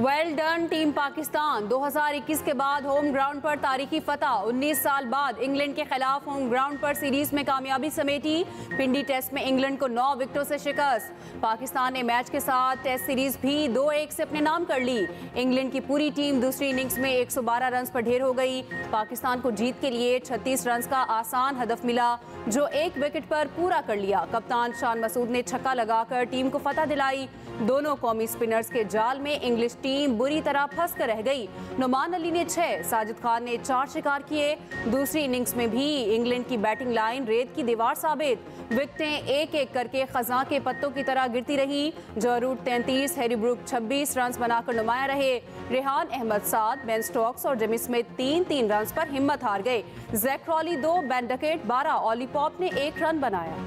Well done team Pakistan. 2021 के बाद home ground पर तारीखी फतह। 19 साल बाद इंग्लैंड के खिलाफ होम ग्राउंड पर सीरीज में कामयाबी समेटी। पिंडी टेस्ट में इंग्लैंड को 9 विकेटों से शिकस्त। पाकिस्तान ने मैच के साथ टेस्ट सीरीज भी 2-1 से अपने नाम कर ली। इंग्लैंड की पूरी टीम दूसरी इनिंग्स में 112 रन पर ढेर हो गई। पाकिस्तान को जीत के लिए 36 रन का आसान हदफ मिला, जो 1 विकेट पर पूरा कर लिया। कप्तान शान मसूद ने छक्का लगाकर टीम को फतह दिलाई। दोनों कौमी स्पिनर्स के जाल में इंग्लिश टीम बुरी तरह फंस कर रह गई। नुमान अली ने 6, साजिद खान ने 4 शिकार किए। दूसरी इनिंग्स में भी इंग्लैंड की बैटिंग लाइन रेत की दीवार साबित। विकेटें एक एक करके खजा के पत्तों की तरह गिरती रही। जो रूट 33, हैरी ब्रूक 26 रन बनाकर नुमाया रहे। रेहान अहमद 7, बेन स्टोक्स और जेमी स्मिथ 3-3 रन पर हिम्मत हार गए। Jack Crawley 2, Ben Duckett 12, Ollie Pope ने 1 रन बनाया।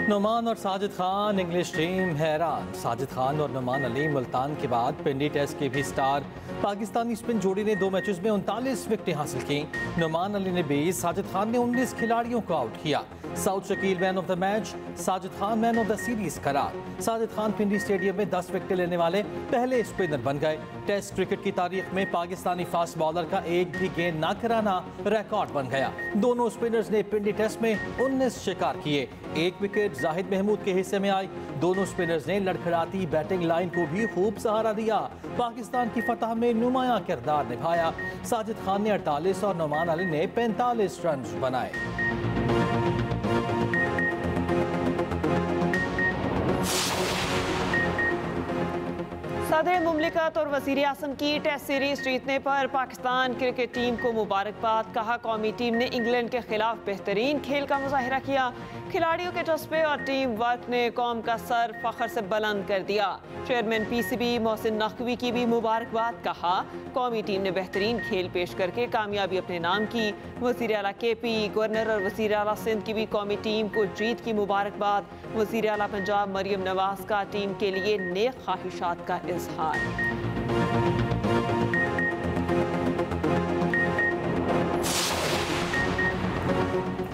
नुमान और साजिद खान, इंग्लिश टीम हैरान। साजिद खान और नुमान अली मुल्तान के बाद पिंडी टेस्ट के भी स्टार। पाकिस्तानी स्पिन जोड़ी ने 2 मैचेस में 39 विकेटें हासिल की। नुमान अली ने 20, साजिद खान ने 19 खिलाड़ियों को आउट किया। South Shakeel man of the match, Sajid Khan man of the series करार। साजिद खान पिंडी स्टेडियम में 10 विकेटें लेने वाले पहले स्पिनर बन गए। टेस्ट क्रिकेट की तारीख में पाकिस्तानी फास्ट बॉलर का एक भी गेंद ना कराना रिकॉर्ड बन गया। दोनों स्पिनर्स ने पिंडी टेस्ट में 19 शिकार किए। 1 विकेट जाहिद महमूद के हिस्से में आई। दोनों स्पिनर्स ने लड़खड़ाती बैटिंग लाइन को भी खूब सहारा दिया। पाकिस्तान की फतह में नुमाया किरदार निभाया। साजिद खान ने 48 और नुमान अली ने 45 रन बनाए। सदर मुमलिकत और वज़ीर आज़म की टेस्ट सीरीज जीतने पर पाकिस्तान क्रिकेट टीम को मुबारकबाद। कहा, कौमी टीम ने इंग्लैंड के खिलाफ बेहतरीन खेल का मुजाहिरा किया। खिलाड़ियों के जज्बे और टीम वर्क ने कौम का सर फख्र से बुलंद कर दिया। चेयरमैन PCB मोहसिन नकवी की भी मुबारकबाद। कहा, कौमी टीम ने बेहतरीन खेल पेश करके कामयाबी अपने नाम की। वज़ीर आला KP, गवर्नर और वज़ीर आला सिंध की भी कौमी टीम को जीत की मुबारकबाद। वज़ीर आला पंजाब मरियम नवाज का टीम के लिए नेक ख्वाहिशात का इजहार।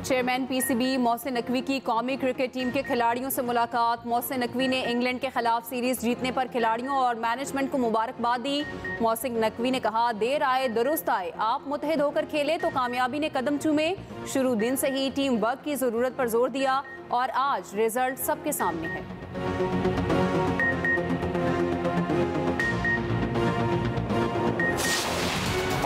चेयरमैन PCB मोहसिन नकवी की कौमी क्रिकेट टीम के खिलाड़ियों से मुलाकात। मोहसिन नकवी ने इंग्लैंड के खिलाफ सीरीज जीतने पर खिलाड़ियों और मैनेजमेंट को मुबारकबाद दी। मोहसिन नकवी ने कहा, देर आए दुरुस्त आए, आप मुत्तहिद होकर खेले तो कामयाबी ने कदम चूमे। शुरू दिन से ही टीम वर्क की जरूरत पर जोर दिया और आज रिजल्ट सबके सामने है।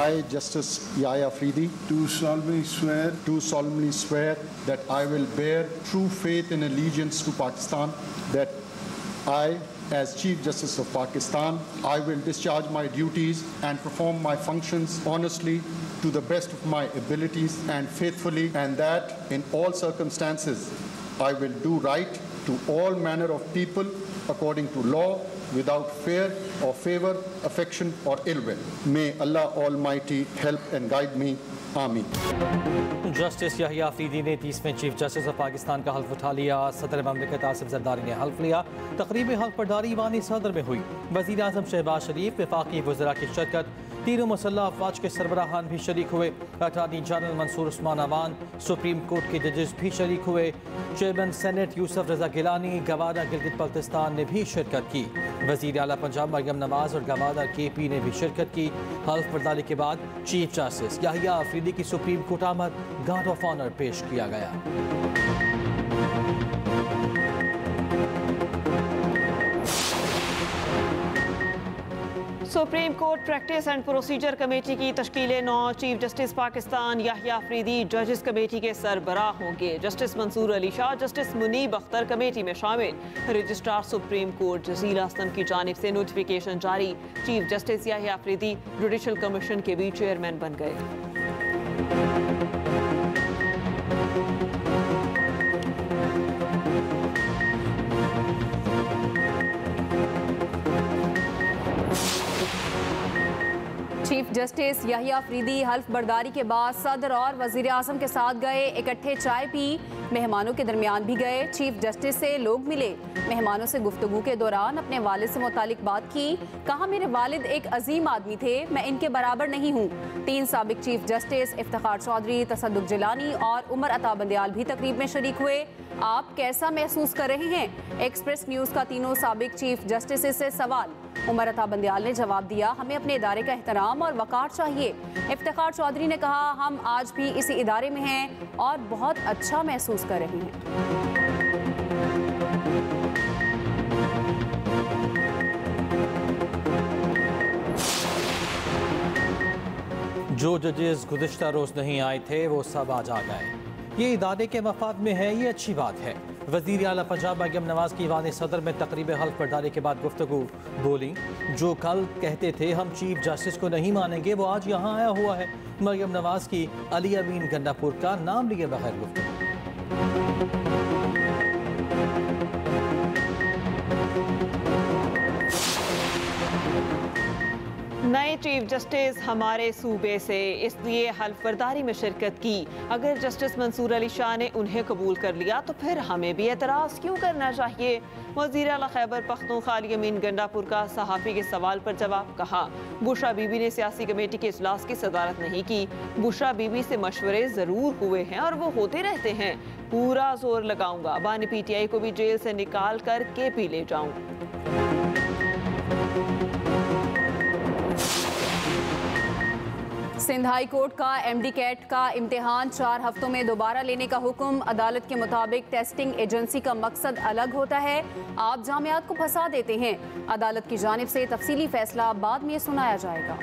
I, Justice Yahya Afridi, do solemnly swear that I will bear true faith and allegiance to Pakistan, that I, as Chief Justice of Pakistan, I will discharge my duties and perform my functions honestly to the best of my abilities and faithfully, and that in all circumstances I will do right to all manner of people according to law, without fear or favor, affection or ill will. May Allah Almighty help and guide me. आमीन। Justice Yahya Afridi ने 30वें chief justice of Pakistan का हल्फ उठा लिया। सदर ममलिकत आसिफ जरदारी ने हल्फ लिया। तकरीब हल्फ बर्दारी ईवानी सदर में हुई। वज़ीर आज़म शहबाज शरीफ, वफाकी वज़रा की शिरकत। तीनों मुसल्लह अफवाज के सरबराहान भी शरीक हुए। Attorney general Mansoor Usman Awan, supreme court के जजेस भी शरीक हुए। Chairman senate Yusuf Raza Gilani, governor Gilgit Baltistan ने भी शिरकत की। वज़ीर आला पंजाब मरियम नवाज और गवर्नर KP ने भी शिरकत की। हल्फ बर्दारी के बाद चीफ जस्टिस याहिया अफरीदी की सुप्रीम कोर्ट आमद गार्ड ऑफ ऑनर पेश किया गया। Supreme court practice and procedure committee की तश्कील 9। चीफ जस्टिस पाकिस्तान याहिया अफरीदी जजेस कमेटी के सरबराह होंगे। Justice Mansoor Ali Shah, justice Munib Akhtar committee में शामिल। Registrar supreme court Jaseel Aslam की जानिब से नोटिफिकेशन जारी। Chief justice Yahya Afridi judicial commission के भी चेयरमैन बन गए। चीफ जस्टिस याहिया अफरीदी हल्फ बर्दारी के बाद सदर और वजीर आजम के साथ गए, इकट्ठे चाय पी, मेहमानों के दरमियान भी गए। चीफ जस्टिस से लोग मिले, मेहमानों से गुफ्तगू के दौरान अपने वालिद से मुतालिक बात की। कहा, मेरे वालिद एक अजीम आदमी थे, मैं इनके बराबर नहीं हूँ। 3 साबिक चीफ जस्टिस इफ्तिखार चौधरी, तसद्दुक जिलानी और उमर अता बंदयाल भी तकरीब में शरीक हुए। आप कैसा महसूस कर रहे हैं? एक्सप्रेस न्यूज़ का तीनों साबिक चीफ जस्टिस से सवाल। उमर अता बंदयाल ने जवाब दिया, हमें अपने इदारे का एहतराम और वक़ार चाहिए। इफ्तिखार चौधरी ने कहा, हम आज भी इसी इदारे में हैं और बहुत अच्छा महसूस कर रहे हैं। जो जजेस गुज़िश्ता रोज़ नहीं आए थे वो सब आज आ गए। ये इदारे के मफाद में है, ये अच्छी बात है। वज़ीर आला पंजाब मरियम नवाज़ की ईवान सदर में तकरीब हल्फ बर्दारी के बाद गुफ्तगू बोली, जो कल कहते थे हम चीफ जस्टिस को नहीं मानेंगे, वो आज यहाँ आया हुआ है। मरियम नवाज़ की अली अमीन गन्नापुर का नाम लिए बगैर गुफ्तगू। नए चीफ जस्टिस हमारे सूबे से, इसलिए हल्फ बर्दारी में शिरकत की। अगर जस्टिस मंसूर अली शाह ने उन्हें कबूल कर लिया तो फिर हमें भी एतराज़ क्यों करना चाहिए? वज़ीर आला खैबर पख्तूनख्वा अली अमीन गंडापुर का सहाफ़ी के सवाल पर जवाब। कहा, बुशरा बीबी ने सियासी कमेटी के इजलास की सदारत नहीं की। बुशरा बीबी से मशवरे ज़रूर हुए हैं और वो होते रहते हैं। पूरा जोर लगाऊंगा, बानी PTI को भी जेल से निकाल कर KP ले जाऊँ। सिंध हाई कोर्ट का MD कैट का इम्तिहान 4 हफ्तों में दोबारा लेने का हुक्म। अदालत के मुताबिक टेस्टिंग एजेंसी का मकसद अलग होता है, आप जामियात को फंसा देते हैं। अदालत की जानिब से तफसीली फैसला बाद में सुनाया जाएगा।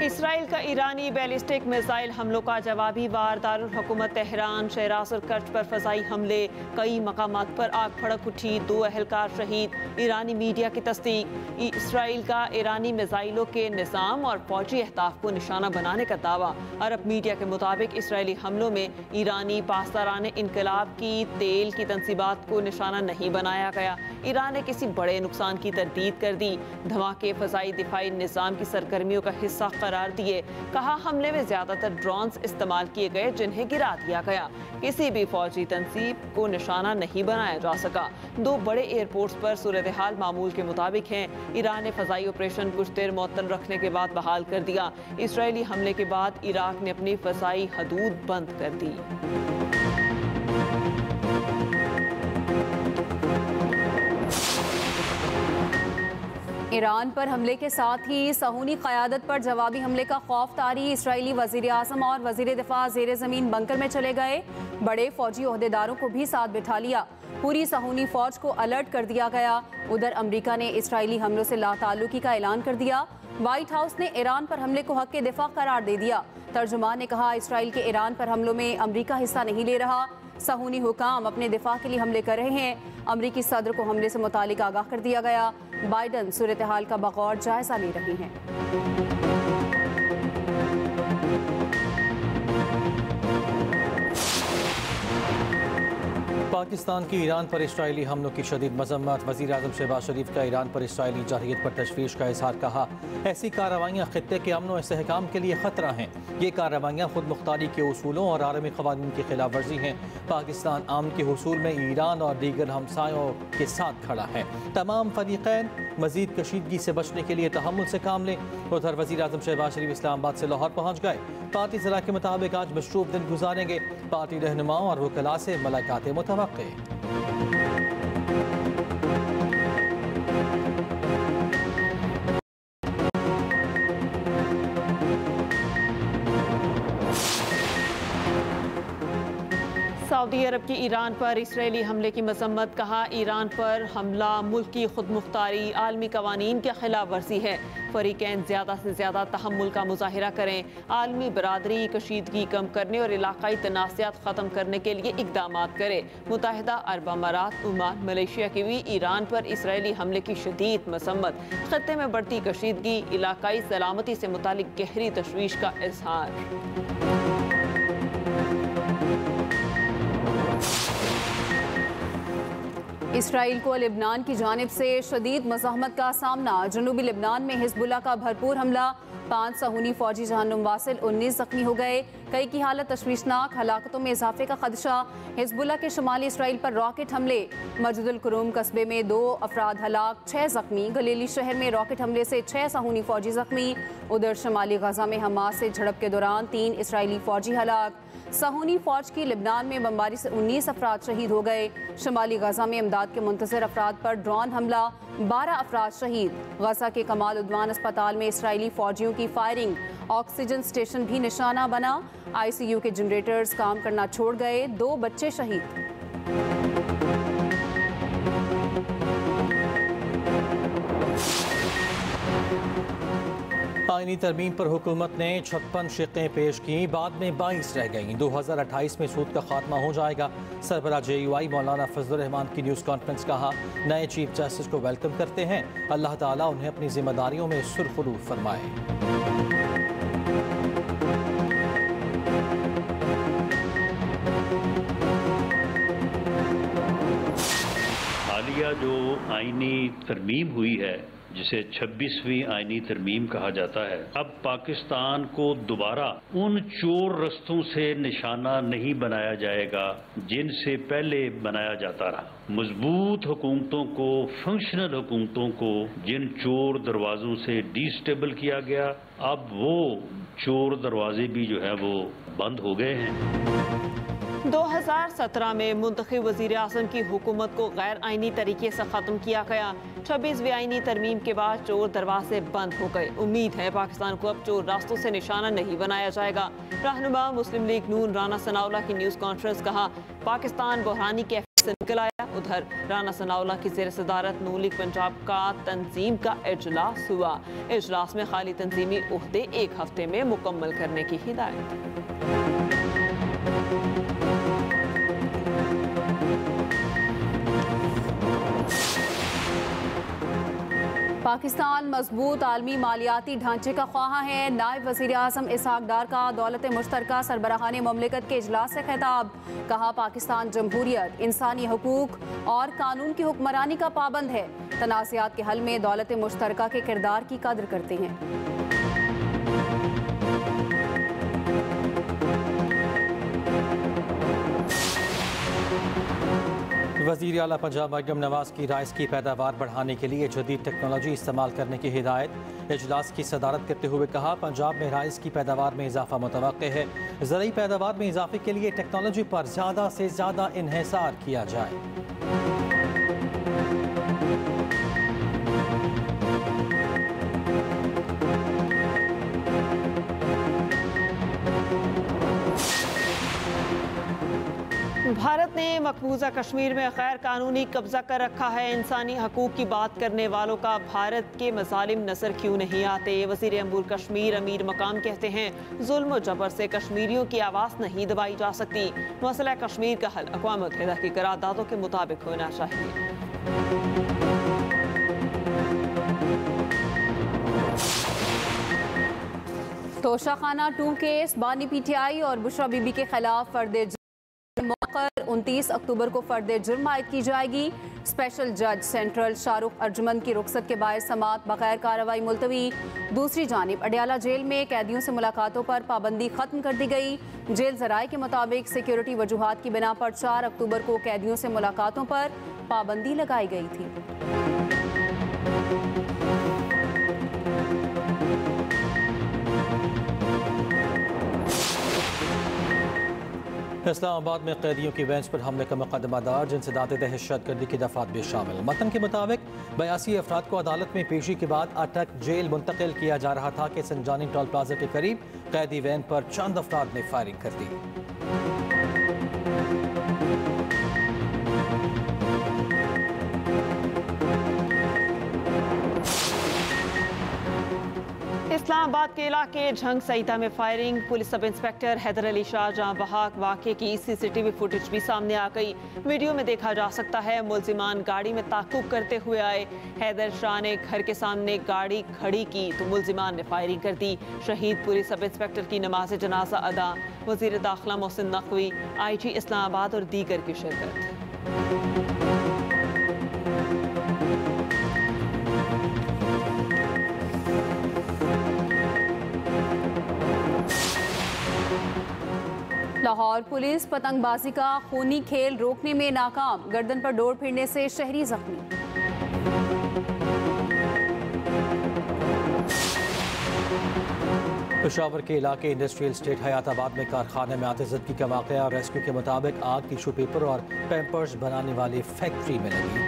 इसराइल का ईरानी बैलिस्टिक मिसाइल हमलों का जवाबी वार। दारुल हुकूमत तेहरान, शहराज और कर्ज पर फजाई हमले, कई मकामात पर आग भड़क उठी, 2 अहलकार शहीद। ईरानी मीडिया की तस्दीक। इसराइल का ईरानी मिसाइलों के निज़ाम और फौजी अहदाफ को निशाना बनाने का दावा। अरब मीडिया के मुताबिक इसराइली हमलों में ईरानी पासदारान इनकलाब की तेल की तंसीबात को निशाना नहीं बनाया गया। ईरान ने किसी बड़े नुकसान की तरदीद कर दी। धमाके फजाई दिफाई निज़ाम की सरगर्मियों का हिस्सा करार दिए। कहा, हमले में ज्यादातर ड्रोन्स इस्तेमाल किए गए जिन्हें गिरा दिया गया। किसी भी फौजी तंसीब को निशाना नहीं बनाया जा सका। 2 बड़े एयरपोर्ट्स पर सूरत हाल मामूल के मुताबिक हैं। ईरान ने फजाई ऑपरेशन कुछ देर मुअत्तल रखने के बाद बहाल कर दिया। इसराइली हमले के बाद इराक ने अपनी फजाई हदूद बंद कर दी। ईरान पर हमले के साथ ही सहूनी क़यादत पर जवाबी हमले का खौफ तारी। इसराइली वज़ीर आज़म और वज़ीर दिफा ज़ेर ज़मीन बंकर में चले गए। बड़े फौजी ओहदेदारों को भी साथ बिठा लिया। पूरी सहूनी फ़ौज को अलर्ट कर दिया गया। उधर अमरीका ने इसराइली हमलों से लाताल्लुकी का ऐलान कर दिया। व्हाइट हाउस ने ईरान पर हमले को हक़ के दिफा करार दे दिया। तर्जुमान ने कहा, इसराइल के ईरान पर हमलों में अमरीका हिस्सा नहीं ले रहा। सहूनी हुकाम अपने दिफा के लिए हमले कर रहे हैं। अमरीकी सदर को हमले से मुतालिक आगाह कर दिया गया। बाइडन सूरत हाल का बगौर जायजा ले रहे हैं। पाकिस्तान की ईरान पर इसराइली हमलों की शदीद मजम्मत। वज़ीर आज़म शहबाज शरीफ का ईरान पर इसराइली जारहियत पर तशवीश का इजहार। कहा, ऐसी कार्रवाइयाँ खित्ते के अमन और इस्तेहकाम के लिए ख़तरा हैं। ये कार्रवाइयाँ खुद मुख्तारी के उसूलों और आलमी क़वानीन की खिलाफ वर्जी हैं। पाकिस्तान आम के हुसूल में ईरान और दीगर हमसायों के साथ खड़ा है। तमाम फरीक़ैन मज़ीद कशीदगी से बचने के लिए तहम्मुल से काम लें। उधर वज़ीर आज़म शहबाज शरीफ इस्लामाबाद से लाहौर पहुँच गए। पार्टी ज़रा के मुताबिक आज मशरूफ दिन गुजारेंगे। पार्टी रहनुमाओं और वकला से मुलाकातें मुतवक्के। सऊदी अरब की ईरान पर इसराइली हमले की मजम्मत। कहा, ईरान पर हमला मुल्क की खुद मुख्तारी आलमी कवानीन के खिलाफ वर्जी है। फरीकैन ज़्यादा से ज़्यादा तहम्मुल का मुजाहिरा करें। आलमी बरादरी कशीदगी कम करने और इलाकाई तनाज़ात ख़त्म करने के लिए इक़दाम करें। मुत्तहिदा अरब अमारात, ओमान, मलेशिया की भी ईरान पर इसराइली हमले की शदीद मसम्मत। खत्ते में बढ़ती कशीदगी, इलाकाई सलामती से मुतालिक गहरी तशवीश का इजहार। इसराइल को लेबनान की जानिब से शदीद मज़ाहमत का सामना। जनूबी लेबनान में हिजबुल्लाह का भरपूर हमला, 5 सहूनी फौजी जहन्नुम वासिल, 19 जख्मी हो गए। कई की हालत तशवीशनाक, हलाकतों में इजाफे का खदशा। हिजबुल्लाह के शुमाली इसराइल पर रॉकेट हमले, मस्जिदुल कुरूम कस्बे में 2 अफराद हलाक, 6 जख्मी। गलीली शहर में रॉकेट हमले से 6 सहूनी फौजी जख्मी। उधर शुमाली गजा में हमास से झड़प के दौरान 3 इसराइली फौजी हलाक। सहूनी फौज की लेबनान में बमबारी से 19 अफराद शहीद हो गए। शुमाली गजा में इमदाद के मुंतज़िर अफराद पर ड्रोन हमला, 12 अफराद शहीद। गजा के कमाल उद्वान अस्पताल में इसराइली फौजियों की फायरिंग, ऑक्सीजन स्टेशन भी निशाना बना। ICU के जनरेटर्स काम करना छोड़ गए, 2 बच्चे शहीद। आईनी तरमीम पर हुकूमत ने 56 शिक़ें पेश की, बाद में 22 रह गईं। 2028 में सूद का खात्मा हो जाएगा। सरबराह JUI मौलाना फजलुर रहमान की न्यूज़ कॉन्फ्रेंस। कहा, नए चीफ जस्टिस को वेलकम करते हैं, अल्लाह ताला उन्हें अपनी जिम्मेदारियों में सुरखरू फरमाए। हालिया जो आईनी तरमीम हुई है, जिसे 26वीं आईनी तरमीम कहा जाता है, अब पाकिस्तान को दोबारा उन चोर रस्तों से निशाना नहीं बनाया जाएगा जिनसे पहले बनाया जाता रहा। मजबूत हुकूमतों को, फंक्शनल हुकूमतों को जिन चोर दरवाजों से डिस्टेबल किया गया, अब वो चोर दरवाजे भी जो है वो बंद हो गए हैं। 2017 में मुंतखब वज़ीर आज़म की हुकूमत को गैर आइनी तरीके से ख़त्म किया गया। 26वीं आइनी तरमीम के बाद चोर दरवाजे बंद हो गए। उम्मीद है पाकिस्तान को अब चोर रास्तों से निशाना नहीं बनाया जाएगा। रहनुमा मुस्लिम लीग नून राना सनाउल्लाह की न्यूज़ कॉन्फ्रेंस। कहा, पाकिस्तान बहरानी कैफियत से निकल आया। उधर राना सनाउल्लाह की ज़ेर सदारत नून लीग पंजाब का तंजीम का इजलास हुआ। इजलास में खाली तंजीमी उहदे 1 हफ्ते में मुकम्मल करने की हिदायत। पाकिस्तान मजबूत आलमी मालियाती ढांचे का ख्वाहा है। नायब वज़ीर आज़म इसहाक डार का दौलत मुश्तरका सरबराहाने ममलिकत के इजलास से खिताब। कहा, पाकिस्तान जमहूरियत, इंसानी हकूक और कानून की हुक्मरानी का पाबंद है। तनाज़ात के हल में दौलत मुश्तरका के किरदार की कद्र करते हैं। वज़ीर आला पंजाब मरियम नवाज की राइस की पैदावार बढ़ाने के लिए जदीद टेक्नोलॉजी इस्तेमाल करने की हिदायत। इजलास की सदारत करते हुए कहा, पंजाब में राइस की पैदावार में इजाफा मुतवक्के है। ज़रूरी पैदावार में इजाफे के लिए टेक्नोलॉजी पर ज़्यादा से ज़्यादा इन्हिसार किया जाए। भारत ने मकबूजा कश्मीर में गैर कानूनी कब्जा कर रखा है। इंसानी हकूक की बात करने वालों का भारत के मज़ालिम नजर क्यों नहीं आते? वज़ीर अमूर कश्मीर अमीर मकाम कहते हैं, जुल्म और जबर से कश्मीरियों की आवाज़ नहीं दबाई जा सकती। मसला कश्मीर का हल अक़वाम मुत्तहिदा की करारदादों के मुताबिक होना चाहिए। तोशाखाना 2 केस, बानी PTI और बुशरा बीबी के खिलाफ फर्द 29 अक्टूबर को फर्द जुर्म आयद की जाएगी। स्पेशल जज सेंट्रल शाहरुख अर्जुमंद की रुखसत के बायस समात बगैर कार्रवाई मुलतवी। दूसरी जानिब अडयाला जेल में कैदियों से मुलाकातों पर पाबंदी खत्म कर दी गई। जेल जराये के मुताबिक सिक्योरिटी वजूहात की बिना पर 4 अक्टूबर को कैदियों से मुलाकातों पर पाबंदी लगाई गई थी। इस्लामाबाद में कैदियों की बेंच पर हमले का मुकदमा दर्ज, इंसदाद दहशतगर्दी की दफात भी शामिल। मतन के मुताबिक 82 अफराद को अदालत में पेशी के बाद अटक जेल मुंतकिल किया जा रहा था कि संजानी टोल प्लाजा के करीब कैदी वैन पर चंद अफराद ने फायरिंग कर दी। इस्लामाबाद के इलाके झंग सईदा में firing. Police sub inspector Haider Ali Shah जहां बहाक वाक़े की CCTV फुटेज भी सामने आ गई। वीडियो में देखा जा सकता है मुलजिमान गाड़ी में ताक़ुब करते हुए आए। हैदर शाह ने घर के सामने गाड़ी खड़ी की तो मुलजिमान ने फायरिंग कर दी। शहीद पुलिस सब इंस्पेक्टर की नमाज जनाजा अदा। वज़ीर दाखिला मोहसिन नकवी, IG इस्लामाबाद और दीगर की शिरकत। लाहौर पुलिस पतंगबाजी का खूनी खेल रोकने में नाकाम, गर्दन पर डोर फिरने से शहरी जख्मी। पेशावर के इलाके इंडस्ट्रियल स्टेट हयाताबाद में कारखाने में आतिशज़दगी का वाक़या और रेस्क्यू के मुताबिक आग टिशू पेपर और पैम्पर्स बनाने वाली फैक्ट्री में लगी।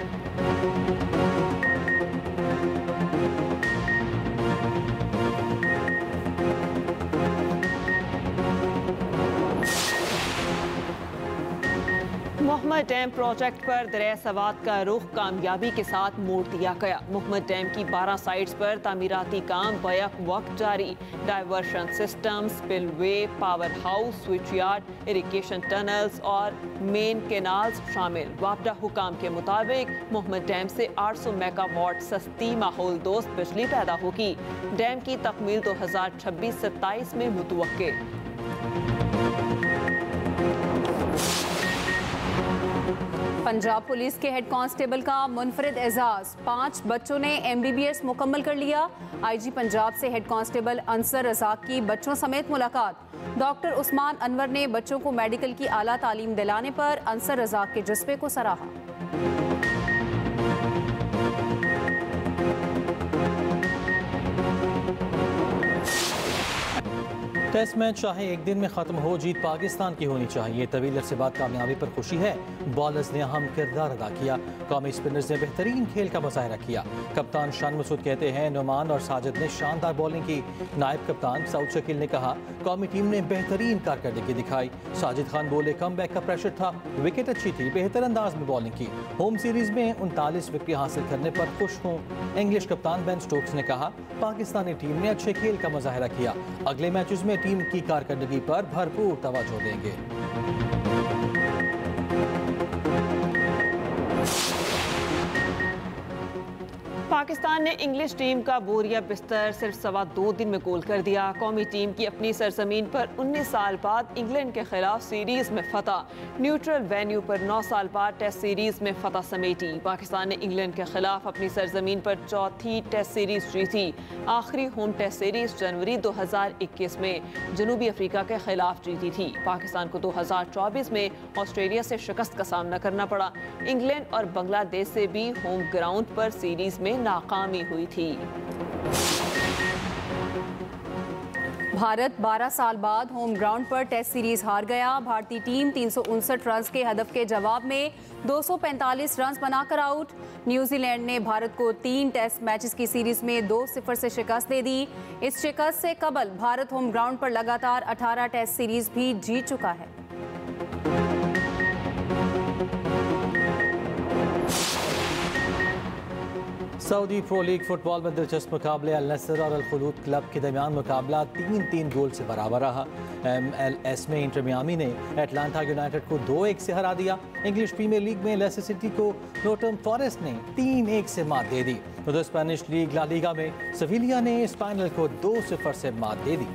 मोहम्मद डैम प्रोजेक्ट पर दरिया सवात का रुख कामयाबी के साथ मोड़ दिया गया। मोहम्मद डैम की 12 साइट्स पर तामीराती काम बैक वक्त जारी। Diversion system, spillway, power house, switch yard, irrigation tunnels और मेन कैनाल्स शामिल। वापडा हुकाम के मुताबिक मोहम्मद डैम से 800 मेगावाट सस्ती माहौल दोस्त बिजली पैदा होगी। डैम की तकमील 2026-27 में मुतवक्के। पंजाब पुलिस के हेड कांस्टेबल का मुनफरिद एजाज, 5 बच्चों ने MBBS मुकम्मल कर लिया। IG पंजाब से हेड कांस्टेबल अंसर रज़ाक की बच्चों समेत मुलाकात। डॉक्टर उस्मान अनवर ने बच्चों को मेडिकल की आला तालीम दिलाने पर अंसर रज़ाक के जज्बे को सराहा। टेस्ट मैच चाहे एक दिन में खत्म हो, जीत पाकिस्तान की होनी चाहिए। तवील अरसे बाद कामयाबी पर खुशी है। बॉलर्स ने अहम किरदार अदा किया। कौमी स्पिनर्स ने बेहतरीन खेल का मुजाहरा किया। कप्तान शान मसूद कहते हैं नुमान और साजिद ने शानदार बॉलिंग की। नायब कप्तान सऊद शकील ने कहा कौमी टीम ने बेहतरीन कारकर्दगी दिखाई। साजिद खान बोले कमबैक का प्रेशर था, विकेट अच्छी थी, बेहतर अंदाज में बॉलिंग की। होम सीरीज में 39 विकेट हासिल करने पर खुश हूँ। इंग्लिश कप्तान बेन स्टोक्स ने कहा पाकिस्तानी टीम ने अच्छे खेल का मुजाहरा किया। अगले मैचेस में टीम की कारकर्दगी पर भरपूर तवज्जो देंगे। पाकिस्तान ने इंग्लिश टीम का बोरिया बिस्तर सिर्फ 2.25 दिन में गोल कर दिया। कौमी टीम की अपनी सरजमीन पर 19 साल बाद इंग्लैंड के खिलाफ सीरीज में फतह। न्यूट्रल वेन्यू पर 9 साल बाद टेस्ट सीरीज में फतह समेटी। पाकिस्तान ने इंग्लैंड के खिलाफ अपनी सरजमीन पर चौथी टेस्ट सीरीज जीती। आखिरी होम टेस्ट सीरीज जनवरी 2021 में जनूबी अफ्रीका के खिलाफ जीती थी। पाकिस्तान को 2024 में ऑस्ट्रेलिया से शिकस्त का सामना करना पड़ा। इंग्लैंड और बांग्लादेश से भी होम ग्राउंड पर सीरीज में नाकामी हुई थी। भारत 12 साल बाद होम ग्राउंड पर टेस्ट सीरीज हार गया। भारतीय टीम 359 रन के हदफ के जवाब में 245 रन बनाकर आउट। न्यूजीलैंड ने भारत को 3 टेस्ट मैचेस की सीरीज में 2-0 से शिकस्त दे दी। इस शिकस्त से कबल भारत होम ग्राउंड पर लगातार 18 टेस्ट सीरीज भी जीत चुका है। सऊदी प्रो लीग फुटबॉल में दिलचस्प मुकाबले अल नसर और अल खुलूद क्लब के दरमियान मुकाबला 3-3 गोल से बराबर रहा। MLS में इंटर मियामी ने एटलांटा यूनाइटेड को 2-1 से हरा दिया। इंग्लिश प्रीमियर लीग में लेस्टर सिटी को नोटम फॉरेस्ट ने 3-1 से मात दे दी। उधर स्पेनिश लीग ला लीगा में सेविलिया ने स्पेनियल को 2-0 से मात दे दी।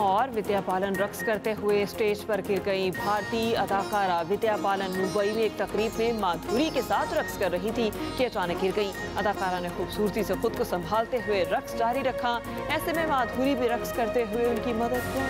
और विद्या बालन रक्स करते हुए स्टेज पर गिर गई। भारतीय अदाकारा विद्या बालन मुंबई में एक तकरीब में माधुरी के साथ रक्स कर रही थी कि अचानक गिर गई। अदाकारा ने खूबसूरती से खुद को संभालते हुए रक्स जारी रखा। ऐसे में माधुरी भी रक्स करते हुए उनकी मदद की।